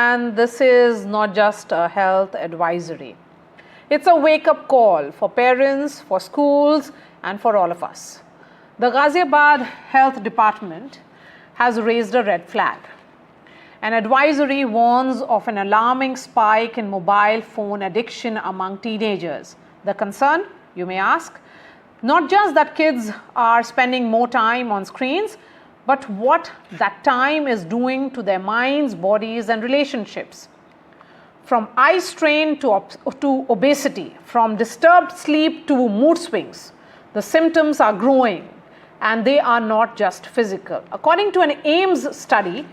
and this is not just a health advisory. It's a wake-up call for parents, for schools, and for all of us. The Ghaziabad Health Department has raised a red flag. An advisory warns of an alarming spike in mobile phone addiction among teenagers. The concern, you may ask, not just that kids are spending more time on screens, but what that time is doing to their minds, bodies, and relationships. From eye strain to obesity, from disturbed sleep to mood swings, the symptoms are growing, and they are not just physical. According to an AIMS study,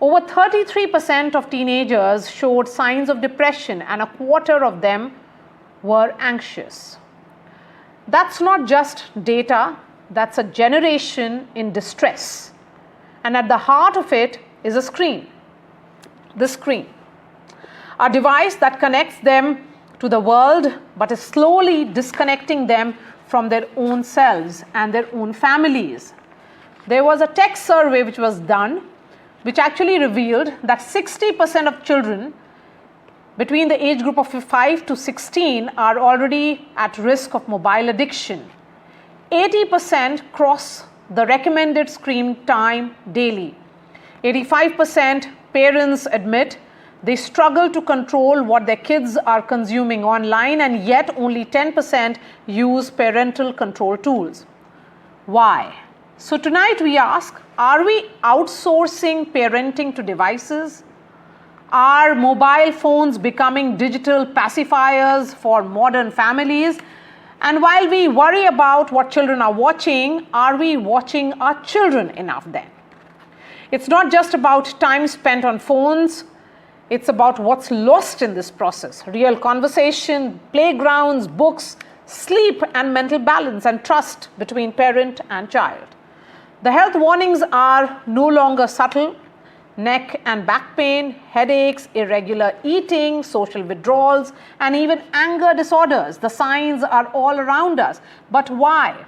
over 33% of teenagers showed signs of depression, and a quarter of them were anxious. That's not just data, that's a generation in distress. And at the heart of it is a screen. The screen. A device that connects them to the world but is slowly disconnecting them from their own selves and their own families. There was a tech survey which was done, which actually revealed that 60% of children between the age group of 5 to 16 are already at risk of mobile addiction. 80% cross the recommended screen time daily. 85% parents admit they struggle to control what their kids are consuming online, and yet only 10% use parental control tools. Why? So tonight we ask, are we outsourcing parenting to devices? Are mobile phones becoming digital pacifiers for modern families? And while we worry about what children are watching, are we watching our children enough then? It's not just about time spent on phones. It's about what's lost in this process. Real conversation, playgrounds, books, sleep and mental balance, and trust between parent and child. The health warnings are no longer subtle. Neck and back pain, headaches, irregular eating, social withdrawals, and even anger disorders. The signs are all around us. But why?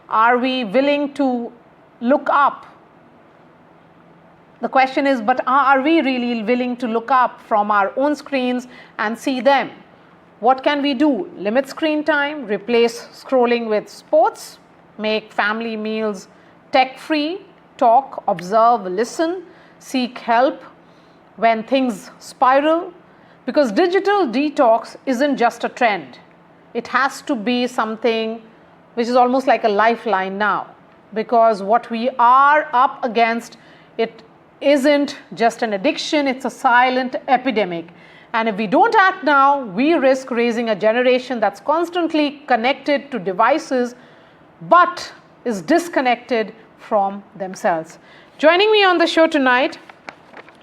Are we willing to look up? The question is, but are we really willing to look up from our own screens and see them? What can we do? Limit screen time, replace scrolling with sports, make family meals tech-free, talk, observe, listen, seek help when things spiral, because digital detox isn't just a trend. It has to be something which is almost like a lifeline now, because what we are up against, it isn't just an addiction, it's a silent epidemic. And if we don't act now, we risk raising a generation that's constantly connected to devices but is disconnected from themselves. Joining me on the show tonight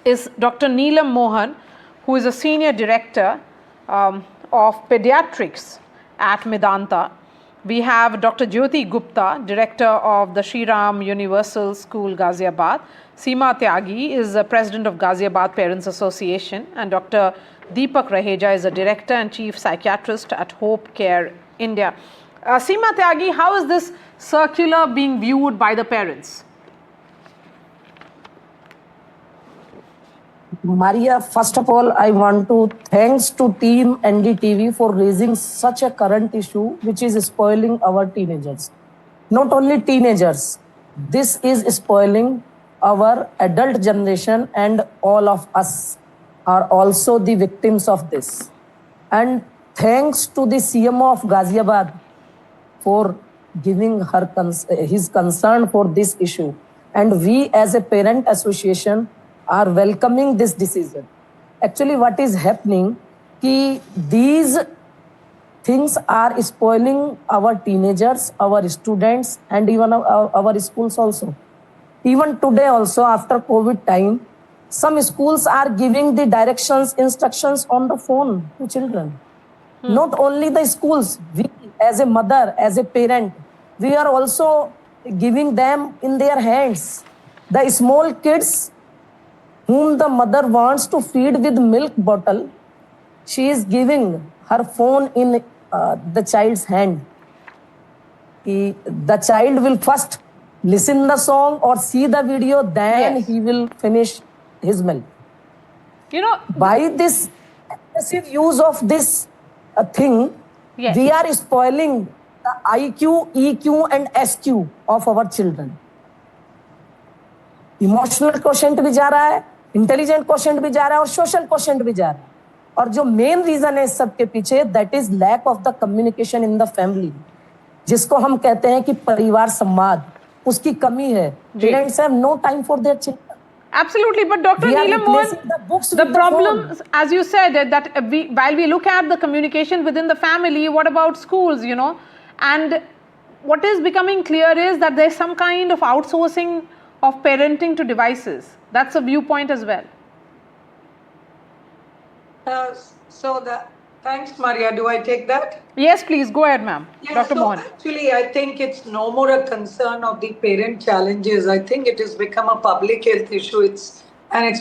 is Dr. Neelam Mohan, who is a Senior Director of Pediatrics at Medanta. We have Dr. Jyoti Gupta, Director of the Shri Ram Universal School, Ghaziabad. Seema Tyagi is the President of Ghaziabad Parents Association, and Dr. Deepak Raheja is the Director and Chief Psychiatrist at Hope Care India. Seema Tyagi, how is this circular being viewed by the parents? Maria, first of all, I want to thanks to team NDTV for raising such a current issue which is spoiling our teenagers. Not only teenagers, this is spoiling our adult generation, and all of us are also the victims of this. And thanks to the CMO of Ghaziabad for giving his concern for this issue. And we as a parent association are welcoming this decision. Actually, what is happening, these things are spoiling our teenagers, our students, and even our schools also. Even today also, after COVID time, some schools are giving the directions, instructions on the phone to children. Not only the schools, we as a mother, as a parent, we are also giving them in their hands. The small kids whom the mother wants to feed with milk bottle, she is giving her phone in the child's hand. The child will first listen the song or see the video, then he will finish his milk. You know, By this excessive use of this thing, yes. we are spoiling the IQ, EQ, and SQ of our children. Emotional क्वेश्चंट भी जा रहा है, intelligent क्वेश्चंट भी जा रहा है और social क्वेश्चंट भी जा रहा है. और जो मेन रीजन है इस सब के पीछे, that is lack of the communication in the family, जिसको हम कहते हैं कि परिवार संवाद, उसकी कमी है. Parents have no time for their children. Absolutely, but Dr. We are Neelam replacing Mohan, the books the with the problem, phone. as you said, that while we look at the communication within the family, what about schools, you know? And what is becoming clear is that there's some kind of outsourcing of parenting to devices. That's a viewpoint as well. Thanks, Maria. Do I take that? Yes, please go ahead, ma'am. Yeah, Dr. Mohan. Actually, I think it's no more a concern of the parent challenges. I think it has become a public health issue. It's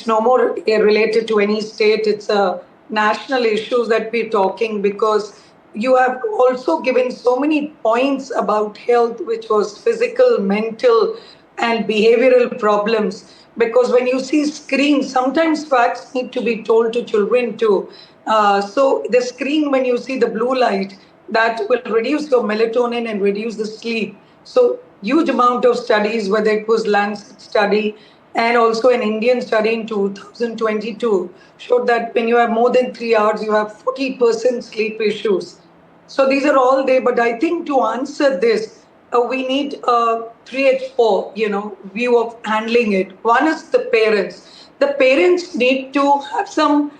no more related to any state. It's a national issue that we're talking, because you have also given so many points about health, which was physical, mental, and behavioral problems. Because when you see screens, sometimes facts need to be told to children too. So the screen, when you see the blue light, that will reduce your melatonin and reduce the sleep. So huge amount of studies, whether it was Lancet study and also an Indian study in 2022, showed that when you have more than 3 hours, you have 40% sleep issues. So these are all there, but I think to answer this, we need a 3H4, view of handling it. One is the parents. The parents need to have some,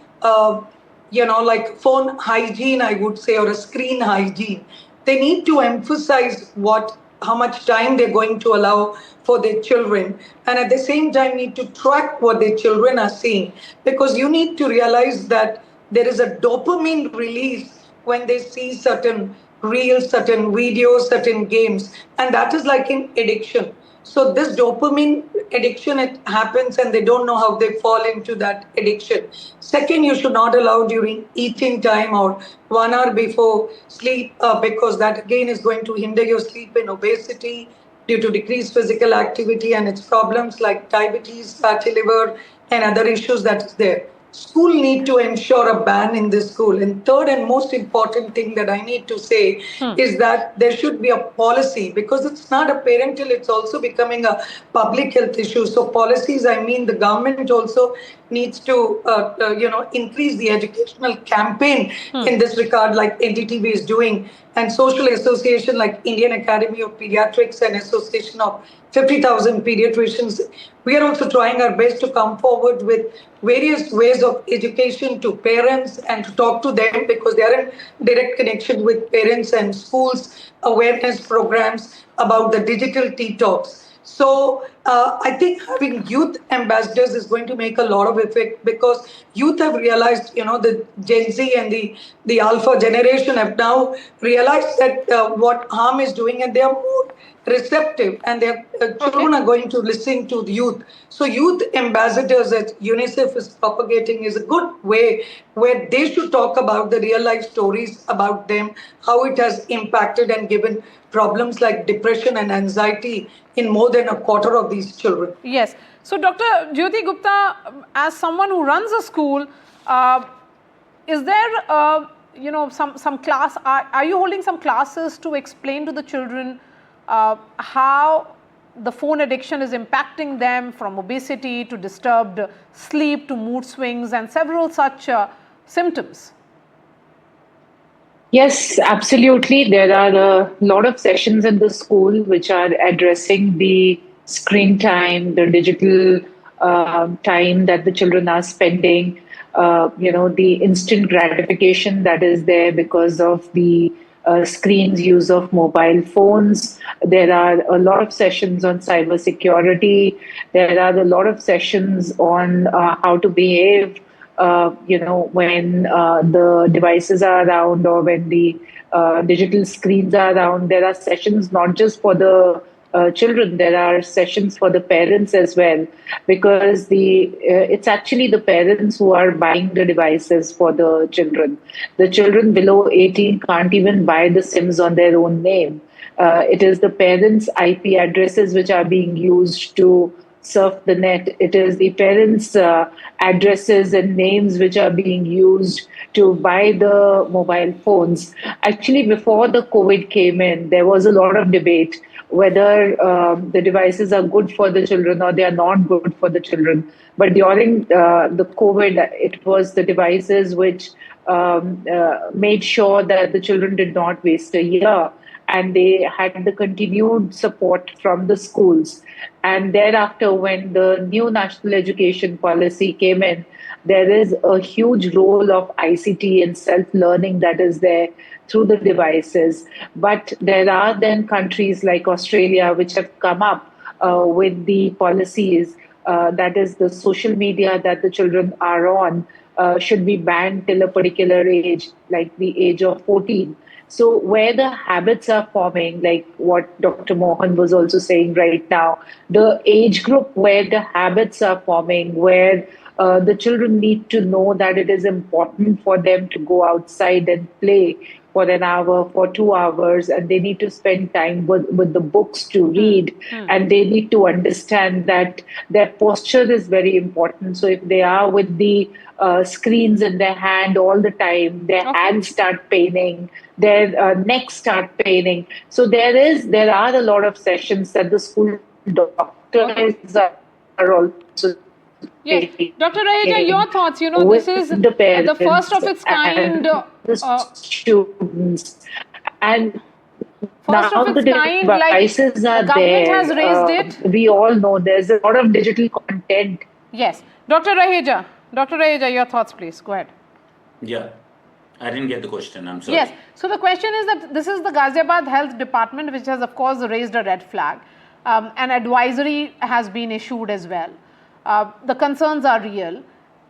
like phone hygiene, I would say, or a screen hygiene. They need to emphasize how much time they're going to allow for their children, and at the same time need to track what their children are seeing, because you need to realize that there is a dopamine release when they see certain reels, certain videos, certain games, and that is like an addiction. So this dopamine addiction, it happens and they don't know how they fall into that addiction. Second, you should not allow during eating time or 1 hour before sleep, because that again is going to hinder your sleep and obesity due to decreased physical activity and its problems like diabetes, fatty liver, and other issues that is there. School need to ensure a ban in this school. And third and most important thing that I need to say is that there should be a policy, because it's not a parental, it's also becoming a public health issue. So policies, I mean, the government also needs to, increase the educational campaign in this regard, like NDTV is doing, and social association like Indian Academy of Pediatrics and Association of 50,000 pediatricians. We are also trying our best to come forward with various ways of education to parents and to talk to them, because they are in direct connection with parents and schools, awareness programs about the digital detox. So I think having youth ambassadors is going to make a lot of effect, because youth have realized, the Gen Z and the Alpha generation have now realized that what harm is doing, and they are more receptive, and their children are going to listen to the youth. So youth ambassadors that UNICEF is propagating is a good way, where they should talk about the real life stories about them, how it has impacted and given problems like depression and anxiety in more than a quarter of these children. Yes. So Dr. Jyoti Gupta, as someone who runs a school, is there some class, are you holding some classes to explain to the children how the phone addiction is impacting them, from obesity to disturbed sleep to mood swings and several such symptoms? Yes, absolutely. There are a lot of sessions in the school which are addressing the screen time, the digital time that the children are spending, the instant gratification that is there because of the screens, use of mobile phones. There are a lot of sessions on cybersecurity. There are a lot of sessions on how to behave when the devices are around, or when the digital screens are around. There are sessions not just for the children, there are sessions for the parents as well, because it's actually the parents who are buying the devices for the children. The children below 18 can't even buy the SIMs on their own name. It is the parents' IP addresses which are being used to surf the net. It is the parents' addresses and names which are being used to buy the mobile phones. Actually, before the COVID came in, there was a lot of debate whether the devices are good for the children or they are not good for the children. But during the COVID, it was the devices which made sure that the children did not waste a year, and they had the continued support from the schools. And thereafter, when the new national education policy came in, there is a huge role of ICT and self-learning that is there through the devices. But there are then countries like Australia which have come up with the policies, that is the social media that the children are on should be banned till a particular age, like the age of 14. So where the habits are forming, like what Dr. Mohan was also saying right now, the age group where the habits are forming, where the children need to know that it is important for them to go outside and play for an hour, for 2 hours, and they need to spend time with the books to read, and they need to understand that their posture is very important. So if they are with the screens in their hand all the time, their hands start paining, their necks start paining. So there are a lot of sessions that the school doctors are also. Yes, Dr. Raheja, your thoughts. This is the first of its kind. Students and First now of the its kind, like devices are the government there. has raised it. We all know there's a lot of digital content. Yes, Dr. Raheja, your thoughts, please. Go ahead. Yeah, I didn't get the question. I'm sorry. Yes. So the question is that this is the Ghaziabad Health Department, which has, of course, raised a red flag. An advisory has been issued as well. The concerns are real.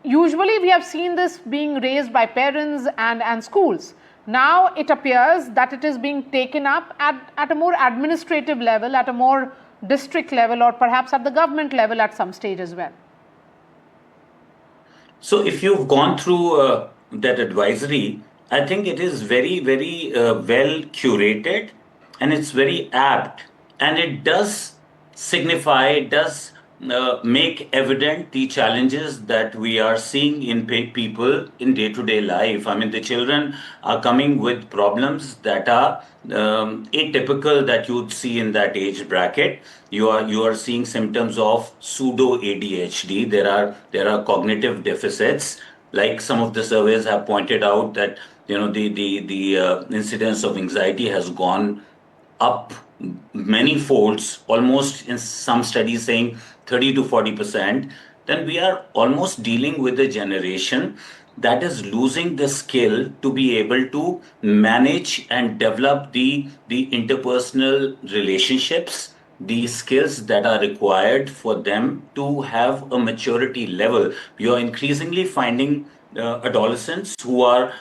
Usually, we have seen this being raised by parents and schools. Now, it appears that it is being taken up at a more administrative level, at a more district level, or perhaps at the government level at some stage as well. So if you've gone through that advisory, I think it is very, very well curated, and it's very apt, and it does signify, it does make evident the challenges that we are seeing in people in day-to-day life. I mean, the children are coming with problems that are atypical that you'd see in that age bracket. You are seeing symptoms of pseudo ADHD. There are cognitive deficits. Like some of the surveys have pointed out that the incidence of anxiety has gone up many folds, almost in some studies saying 30 to 40%, then we are almost dealing with a generation that is losing the skill to be able to manage and develop the interpersonal relationships, the skills that are required for them to have a maturity level. You are increasingly finding adolescents who are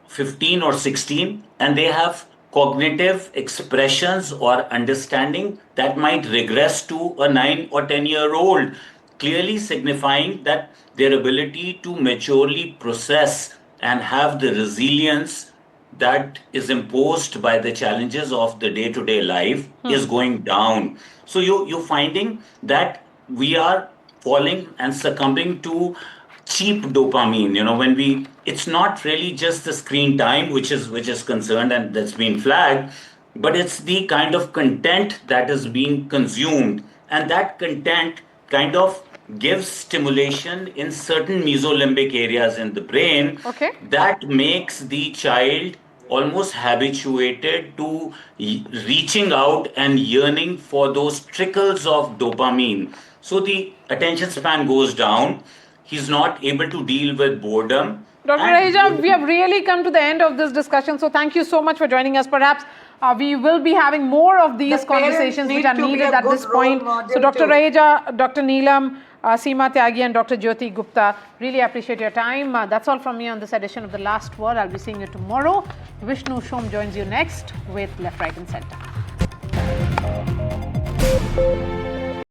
15 or 16, and they have cognitive expressions or understanding that might regress to a 9 or 10-year-old, clearly signifying that their ability to maturely process and have the resilience that is imposed by the challenges of the day-to-day life is going down. So you're finding that we are falling and succumbing to cheap dopamine. When it's not really just the screen time which is concerned and that's been flagged, but it's the kind of content that is being consumed, and that content kind of gives stimulation in certain mesolimbic areas in the brain that makes the child almost habituated to reaching out and yearning for those trickles of dopamine. So the attention span goes down. He's not able to deal with boredom. Dr. Raheja, we have really come to the end of this discussion. So thank you so much for joining us. Perhaps we will be having more of these conversations which are needed at this point. So Dr. Raheja, Dr. Neelam, Seema Tyagi and Dr. Jyoti Gupta, really appreciate your time. That's all from me on this edition of The Last Word. I'll be seeing you tomorrow. Vishnu Shom joins you next with Left, Right and Center.